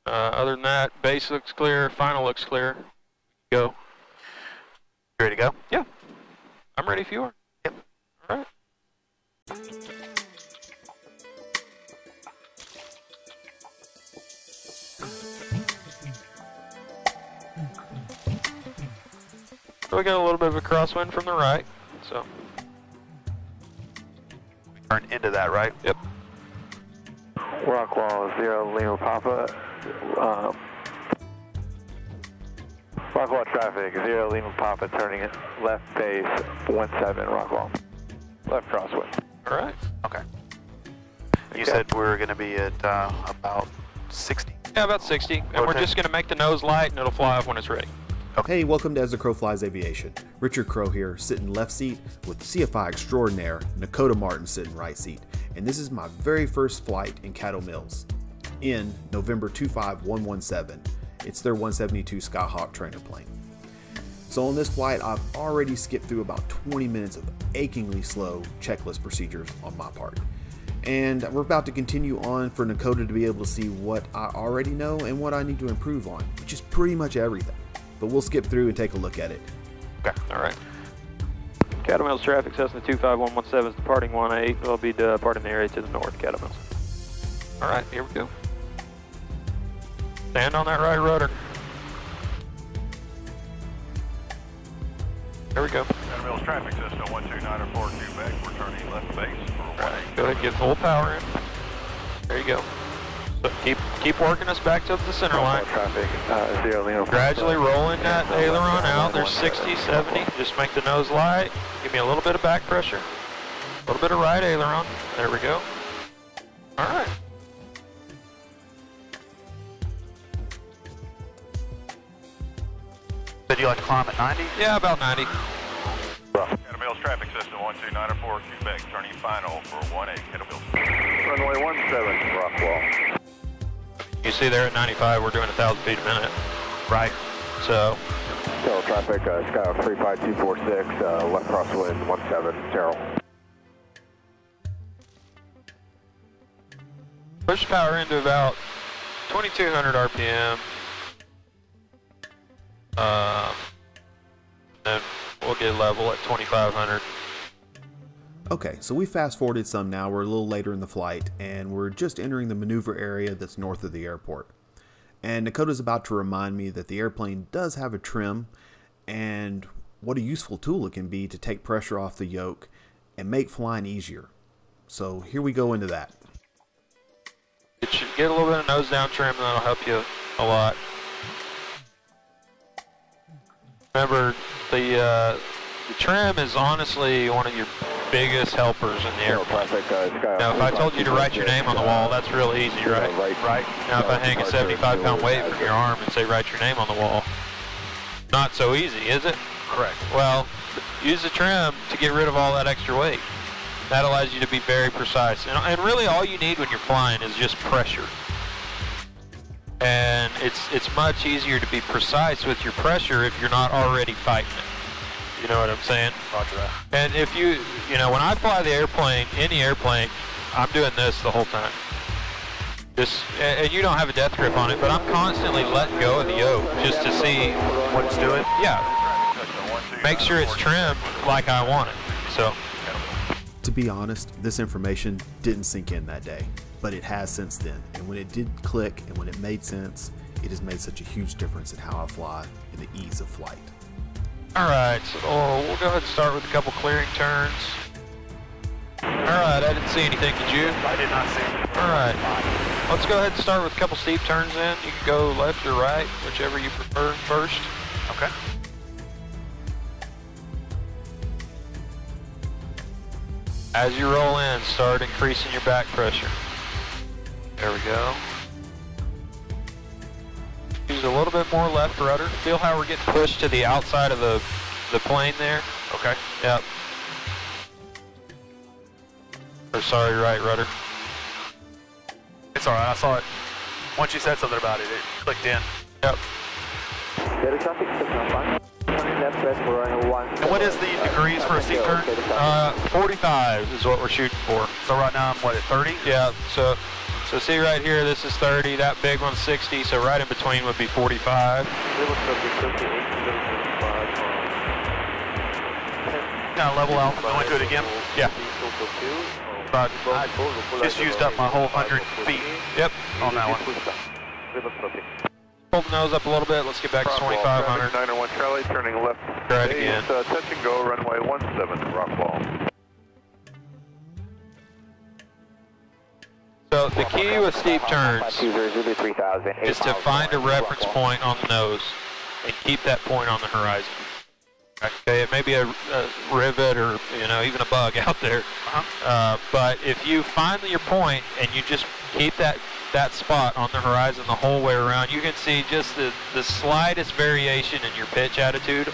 Other than that, base looks clear, final looks clear. Go. You ready to go? Yeah. I'm ready if you are. Yep. All right. So we got a little bit of a crosswind from the right, so. Turn into that, right? Yep. Rockwall 0 Lima Papa. Rockwall traffic 0 Lima Papa turning it left base 17 Rockwall. Left crosswind. All right. Okay. You said we were going to be at about 60. Yeah, about 60. And we're just going to make the nose light and it'll fly off when it's ready. Hey, welcome to As the Crow Flies Aviation. Richard Crow here, sitting left seat with CFI extraordinaire Nekoda Martin sitting right seat. And this is my very first flight in Caddo Mills in November 25117. It's their 172 Skyhawk trainer plane. So on this flight, I've already skipped through about 20 minutes of achingly slow checklist procedures on my part. And we're about to continue on for Nekoda to be able to see what I already know and what I need to improve on, which is pretty much everything. But we'll skip through and take a look at it. Okay, all right. Caddo Mills traffic, Cessna 25117 is departing 18. We'll be departing the area to the north, Caddo Mills. All right, here we go. Stand on that right rudder. There we go. Caddo Mills traffic, Cessna 12904 Quebec, returning left base for 18. Right, go ahead and get full power in. There you go. So keep working us back to the center line. Traffic 0 Lima Papa. Gradually rolling that aileron out. There's 60, 70. Just make the nose light. Give me a little bit of back pressure. A little bit of right aileron. There we go. All right. Did you like to climb at 90? Yeah, about 90. Caddo Mills traffic, Cessna 12904 Quebec, turning final for 18, Caddo Mills. Runway 17 Rockwall. You see there at 95, we're doing 1,000 feet a minute. Right. So. Terrell traffic, Skyhawk 35246, left crosswind 17, Terrell. Push power into about 2,200 RPM. Then we'll get level at 2,500. Okay, so we fast forwarded some now. We're a little later in the flight and we're just entering the maneuver area that's north of the airport. And Nekoda's about to remind me that the airplane does have a trim and what a useful tool it can be to take pressure off the yoke and make flying easier. So here we go into that. It should get a little bit of nose down trim and that'll help you a lot. Remember, the trim is honestly one of your biggest helpers in the airplane. Now, if I told you to write your name on the wall, that's real easy, right? Right. Now, if I hang a 75-pound weight from your arm and say, write your name on the wall, not so easy, is it? Correct. Well, use the trim to get rid of all that extra weight. That allows you to be very precise. And really, all you need when you're flying is just pressure. And it's much easier to be precise with your pressure if you're not already fighting it. You know what I'm saying? Roger that. And if you know, when I fly the airplane, any airplane, I'm doing this the whole time. And you don't have a death grip on it, but I'm constantly letting go of the yoke just to see what it's doing? Yeah. Make sure it's trimmed like I want it. So. To be honest, this information didn't sink in that day, but it has since then. And when it did click and when it made sense, it has made such a huge difference in how I fly and the ease of flight. Alright, so we'll go ahead and start with a couple clearing turns. Alright, I didn't see anything, did you? I did not see anything. Alright, let's go ahead and start with a couple steep turns in. You can go left or right, whichever you prefer first. Okay. As you roll in, start increasing your back pressure. There we go. Use a little bit more left rudder. Feel how we're getting pushed to the outside of the plane there? Okay. Yep. Or sorry, right rudder. It's alright, I saw it. Once you said something about it, it clicked in. Yep. And what is the degrees for a steep turn? 45 is what we're shooting for. So right now I'm what, at 30? Yeah, so So see right here, this is 30, that big one's 60, so right in between would be 45. Kind of level out, going to it again? Yeah. But I just used up my whole 100 feet. Yep. On that one. Hold the nose up a little bit, let's get back to 2,500. 901 Charlie, turning left. Try it again. Touch and go, runway 17, Rockwall. So the key with steep turns is to find a reference point on the nose and keep that point on the horizon. Okay, it may be a rivet or even a bug out there, but if you find your point and you just keep that spot on the horizon the whole way around, you can see just the slightest variation in your pitch attitude,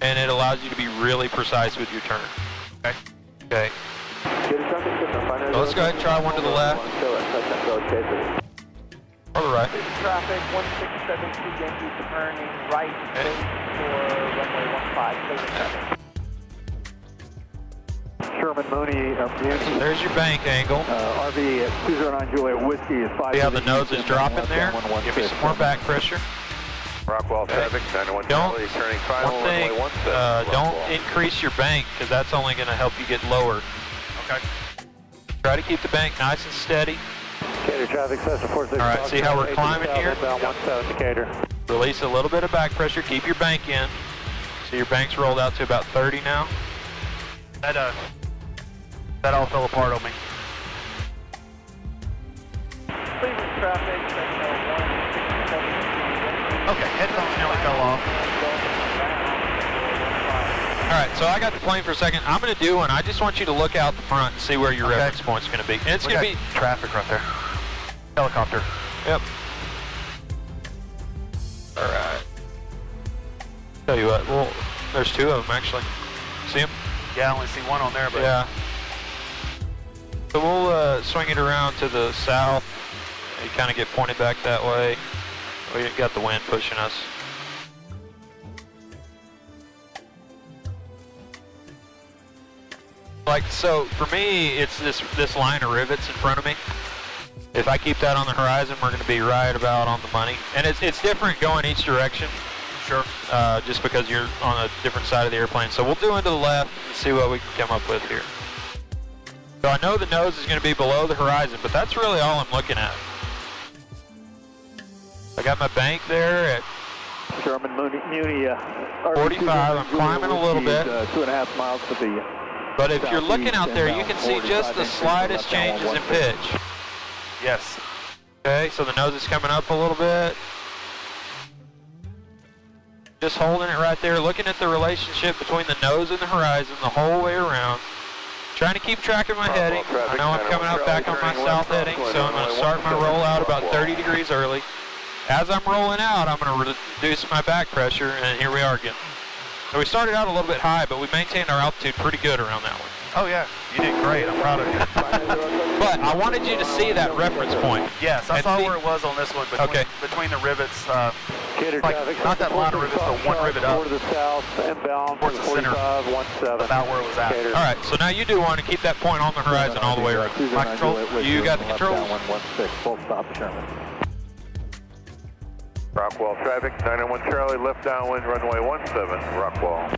and it allows you to be really precise with your turn. Okay. So let's go ahead and try one to the left. Or the right. Traffic 1672 Yankee turning right base for runway 15. Sherman Mooney, There's your bank angle. RV at 209 Juliet Whiskey is 5. See how the nose is dropping there? Give me some more back pressure. Rockwall traffic, 901 Charlie, turning final, One thing, don't increase your bank because that's only going to help you get lower. Okay. Try to keep the bank nice and steady. Cater traffic, all right, see how we're climbing here? 17 Cater. Release a little bit of back pressure, keep your bank in. See your bank's rolled out to about 30 now. That all fell apart on me. Cleveland traffic, Okay, headphones nearly fell off. Alright, so I got the plane for a second. I'm going to do one. I just want you to look out the front and see where your reference point's going to be. And it's going to be traffic right there. Helicopter. Yep. Alright. Tell you what, well, there's two of them actually. See them? Yeah, I only see one on there, but... Yeah. So we'll swing it around to the south. You kind of get pointed back that way. We got the wind pushing us. Like, so for me, it's this line of rivets in front of me. If I keep that on the horizon, we're going to be right about on the money. And it's different going each direction. Sure. Just because you're on a different side of the airplane. So we'll do into the left and see what we can come up with here. So I know the nose is going to be below the horizon, but that's really all I'm looking at. I got my bank there at Sherman Mooney, 45. I'm climbing a little bit. 2.5 miles to the But if you're looking out there, you can see just the slightest changes in pitch. Yes. Okay, so the nose is coming up a little bit. Just holding it right there, looking at the relationship between the nose and the horizon the whole way around. Trying to keep track of my heading. I know I'm coming up back on my south heading, so I'm going to start my roll out about 30 degrees early. As I'm rolling out, I'm going to reduce my back pressure, and here we are again. So we started out a little bit high, but we maintained our altitude pretty good around that one. Oh yeah, you did great. I'm proud of you. But I wanted you to see that reference point. Yes, I saw where it was on this one. Between the rivets, like not that line of rivets, but one rivet up. To the south, inbound, towards the center, 4517. about where it was at. All right, so now you do want to keep that point on the horizon all the way around. My control, you got the controls. 116, full stop, Sherman. Rockwall traffic, 901 Charlie, left downwind, runway 17, Rockwall.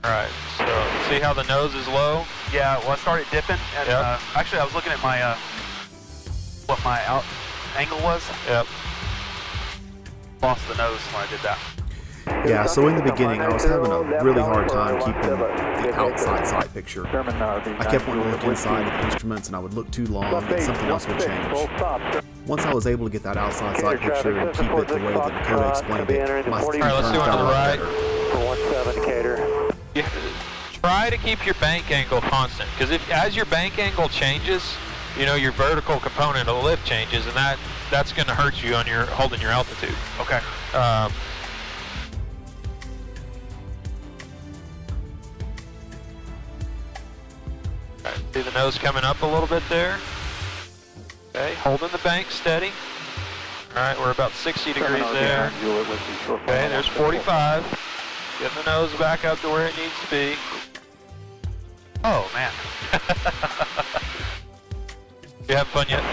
All right, so see how the nose is low? Yeah, well I started dipping, and actually I was looking at my, what my out angle was. Yep. Lost the nose when I did that. Yeah, so in the beginning, I was having a really hard time keeping the outside sight picture. I kept wanting to look inside at the instruments, and I would look too long, and something else would change. Once I was able to get that outside sight picture and keep it the way that Nekoda explained it, my steam let's do it to the right. For 17 Cater. You try to keep your bank angle constant, because as your bank angle changes, you know, your vertical component of the lift changes, and that's going to hurt you on your holding your altitude. Okay. See the nose coming up a little bit there. Okay, holding the bank steady. Alright, we're about 60 degrees there. Okay, there's 45. Get the nose back up to where it needs to be. Oh, man. You having fun yet?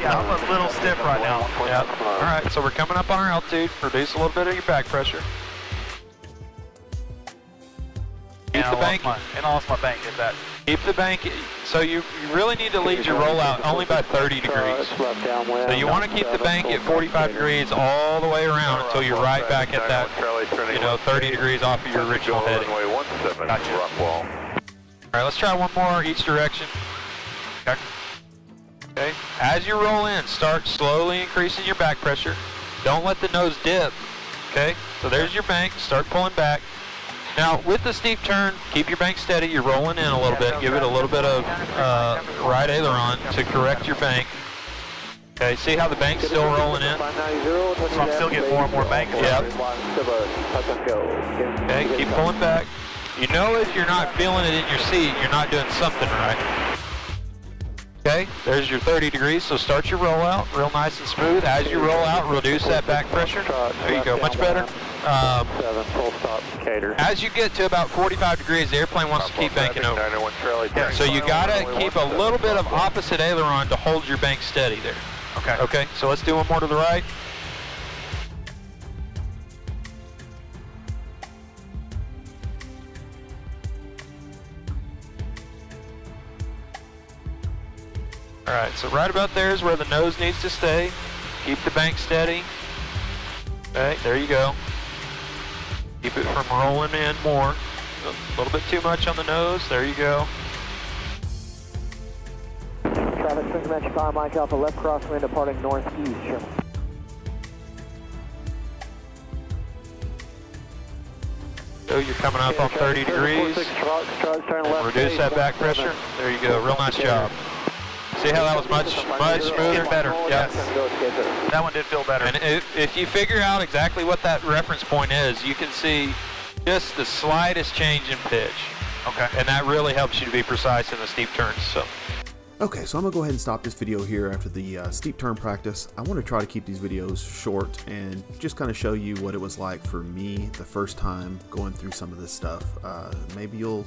Yeah, I'm a little stiff right now. Yeah. Alright, so we're coming up on our altitude. Reduce a little bit of your back pressure. Keep the bank. And I lost my bank at that. Keep the bank. So you really need to lead your rollout only by 30 degrees. So you want to keep the bank at 45 degrees all the way around until you're right back at that, 30 degrees off of your original heading. Gotcha. All right, let's try one more each direction. Okay. As you roll in, start slowly increasing your back pressure. Don't let the nose dip. Okay. So there's your bank. Start pulling back. Now, with the steep turn, keep your bank steady. You're rolling in a little bit. Give it a little bit of right aileron to correct your bank. Okay, see how the bank's still rolling in? So I'm still getting more and more bank. Yep. Okay, keep pulling back. You know if you're not feeling it in your seat, you're not doing something right. Okay, there's your 30 degrees, so start your rollout real nice and smooth. As you roll out, reduce that back pressure. There you go, much better. As you get to about 45 degrees, the airplane wants to keep banking over. So you gotta keep a little bit of opposite aileron to hold your bank steady there. Okay. Okay, so let's do one more to the right. Alright, so right about there is where the nose needs to stay. Keep the bank steady. Okay, there you go. Keep it from rolling in more. A little bit too much on the nose. There you go. Traffic, swing dimension 5 Mike Alpha, left crosswind departing northeast. Sherman. So you're coming up on 30 degrees. Reduce that back pressure. There you go. Real nice job. See how that was much smoother? Better. Yes. That one did feel better. And if you figure out exactly what that reference point is, you can see just the slightest change in pitch. Okay. And that really helps you to be precise in the steep turns. So. Okay, so I'm gonna go ahead and stop this video here after the steep turn practice. I want to try to keep these videos short and just kind of show you what it was like for me the first time going through some of this stuff. Maybe you'll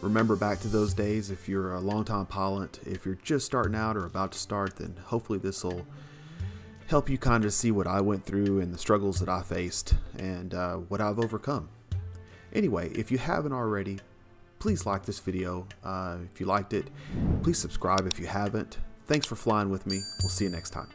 remember back to those days if you're a long-time pilot. If you're just starting out or about to start, then hopefully this will help you kind of see what I went through and the struggles that I faced and what I've overcome. Anyway, if you haven't already, please like this video. If you liked it, please subscribe if you haven't. Thanks for flying with me. We'll see you next time.